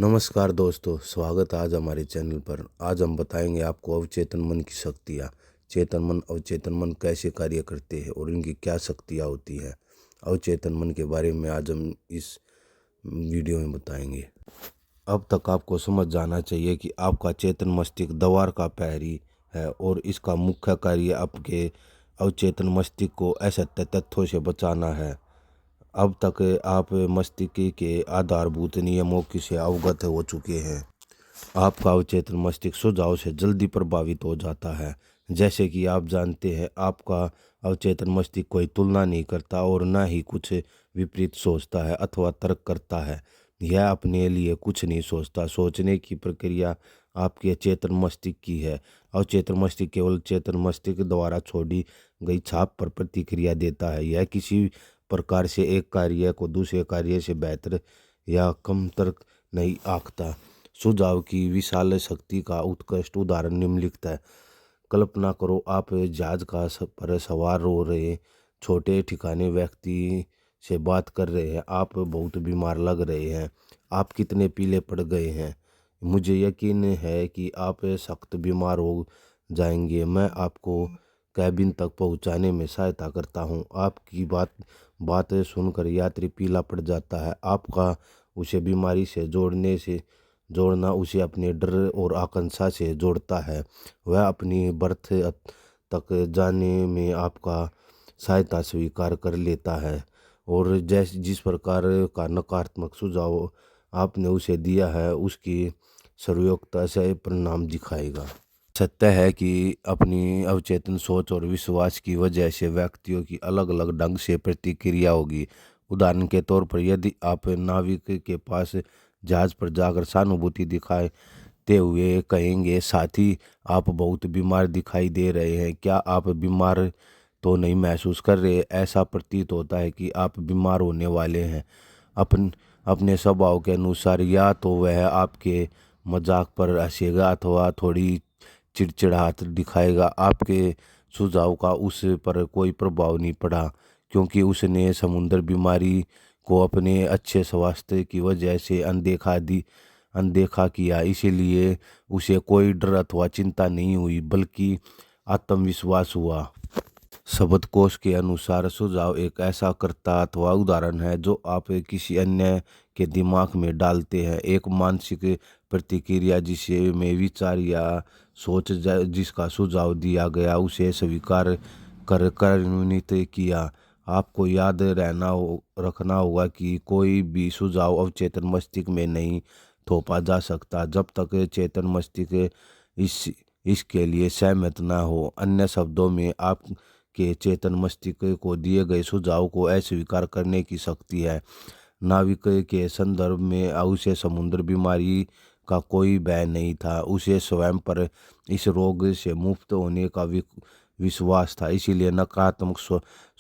नमस्कार दोस्तों, स्वागत है आज हमारे चैनल पर। आज हम बताएंगे आपको अवचेतन मन की शक्तियाँ। चेतन मन अवचेतन मन कैसे कार्य करते हैं और इनकी क्या शक्तियाँ होती हैं। अवचेतन मन के बारे में आज हम इस वीडियो में बताएंगे। अब तक आपको समझ जाना चाहिए कि आपका चेतन मस्तिष्क दीवार का प्रहरी है और इसका मुख्य कार्य आपके अवचेतन मस्तिष्क को असत्य तथ्यों से बचाना है। अब तक आप मस्तिष्क के आधारभूत नियमों की से अवगत हो चुके हैं। आपका अवचेतन मस्तिष्क सुझाव से जल्दी प्रभावित हो जाता है। जैसे कि आप जानते हैं, आपका अवचेतन मस्तिष्क कोई तुलना नहीं करता और न ही कुछ विपरीत सोचता है अथवा तर्क करता है। यह अपने लिए कुछ नहीं सोचता। सोचने की प्रक्रिया आपके चेतन मस्तिष्क की है। अवचेतन मस्तिष्क केवल चेतन मस्तिष्क द्वारा छोड़ी गई छाप पर प्रतिक्रिया देता है। यह किसी प्रकार से एक कार्य को दूसरे कार्य से बेहतर या कमतर नहीं आंकता। सुझाव की विशाल शक्ति का उत्कृष्ट उदाहरण निम्नलिखित है। कल्पना करो, आप जहाज पर सवार हो रहे छोटे ठिकाने व्यक्ति से बात कर रहे हैं। आप बहुत बीमार लग रहे हैं। आप कितने पीले पड़ गए हैं। मुझे यकीन है कि आप सख्त बीमार हो जाएंगे। मैं आपको कैबिन तक पहुंचाने में सहायता करता हूं। आपकी बात सुनकर यात्री पीला पड़ जाता है। आपका उसे बीमारी से जोड़ना उसे अपने डर और आकांक्षा से जोड़ता है। वह अपनी बर्थ तक जाने में आपका सहायता स्वीकार कर लेता है और जिस प्रकार का नकारात्मक सुझाव आपने उसे दिया है उसकी सर्वयोग्यता से परिणाम दिखाएगा। सत्य है कि अपनी अवचेतन सोच और विश्वास की वजह से व्यक्तियों की अलग अलग ढंग से प्रतिक्रिया होगी। उदाहरण के तौर पर, यदि आप नाविक के पास जहाज पर जाकर सहानुभूति दिखाते हुए कहेंगे, साथी आप बहुत बीमार दिखाई दे रहे हैं, क्या आप बीमार तो नहीं महसूस कर रहे? ऐसा प्रतीत होता है कि आप बीमार होने वाले हैं। अपने स्वभाव के अनुसार या तो वह आपके मजाक पर हंसेगा अथवा थोड़ी चिड़चिड़ाहट दिखाएगा। आपके सुझाव का उस पर कोई प्रभाव नहीं पड़ा क्योंकि उसने समुद्र बीमारी को अपने अच्छे स्वास्थ्य की वजह से अनदेखा किया। इसीलिए उसे कोई डर अथवा चिंता नहीं हुई बल्कि आत्मविश्वास हुआ। शब्दकोश के अनुसार सुझाव एक ऐसा कर्ता अथवा उदाहरण है जो आप किसी अन्य के दिमाग में डालते हैं। एक मानसिक प्रतिक्रिया जिसे में विचार या सोच जिसका सुझाव दिया गया उसे स्वीकार कर कार्यान्वित किया। आपको याद रखना होगा कि कोई भी सुझाव अवचेतन मस्तिष्क में नहीं थोपा जा सकता जब तक चेतन मस्तिष्क इसके लिए सहमत ना हो। अन्य शब्दों में, आप के चेतन मस्तिष्क को दिए गए सुझाव को अस्वीकार करने की शक्ति है। नाविक के संदर्भ में उसे समुद्र बीमारी का कोई भय नहीं था। उसे स्वयं पर इस रोग से मुक्त होने का विश्वास था। इसीलिए नकारात्मक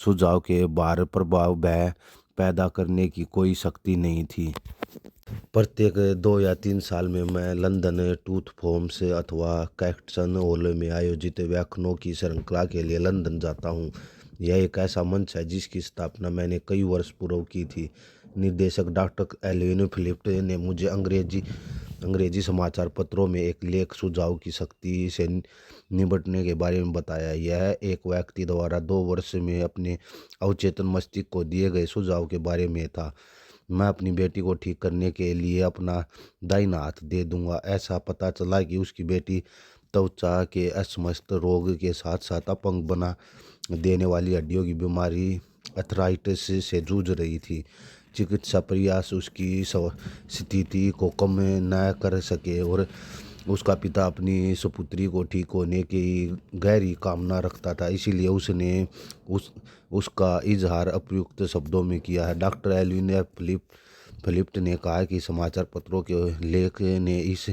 सुझाव के बाहर प्रभाव भय पैदा करने की कोई शक्ति नहीं थी। प्रत्येक 2 या 3 साल में मैं लंदन टूथ फोर्म्स अथवा कैक्टसन हॉल में आयोजित व्याख्यानों की श्रृंखला के लिए लंदन जाता हूँ। यह एक ऐसा मंच है जिसकी स्थापना मैंने कई वर्ष पूर्व की थी। निर्देशक डॉक्टर एल्विन फिलिप्स ने मुझे अंग्रेजी समाचार पत्रों में एक लेख सुझाव की शक्ति से निपटने के बारे में बताया। यह एक व्यक्ति द्वारा 2 वर्ष में अपने अवचेतन मस्तिष्क को दिए गए सुझाव के बारे में था। मैं अपनी बेटी को ठीक करने के लिए अपना दाहिना हाथ दे दूंगा। ऐसा पता चला कि उसकी बेटी त्वचा के अस्वस्थ रोग के साथ साथ अपंग बना देने वाली हड्डियों की बीमारी अर्थराइटिस से जूझ रही थी। चिकित्सा प्रयास उसकी स्थिति को कम न कर सके और उसका पिता अपनी सुपुत्री को ठीक होने की गहरी कामना रखता था। इसीलिए उसने उसका इजहार उपयुक्त शब्दों में किया है। डॉक्टर एल्विन फिलिप्स ने कहा कि समाचार पत्रों के लेख ने इस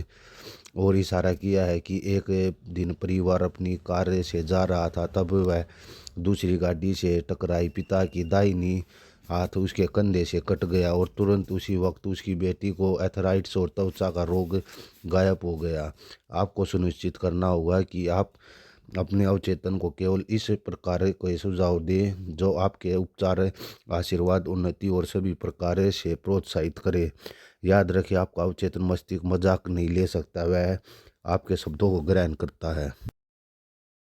और इशारा किया है कि एक दिन परिवार अपनी कार से जा रहा था, तब वह दूसरी गाड़ी से टकराई। पिता की दाहिनी हाथ उसके कंधे से कट गया और तुरंत उसी वक्त उसकी बेटी को अर्थराइटिस और त्वचा का रोग गायब हो गया। आपको सुनिश्चित करना होगा कि आप अपने अवचेतन को केवल इस प्रकार कोई सुझाव दे जो आपके उपचार, आशीर्वाद, उन्नति और सभी प्रकार से प्रोत्साहित करे। याद रखिए, आपका अवचेतन मस्तिष्क मजाक नहीं ले सकता, वह आपके शब्दों को ग्रहण करता है।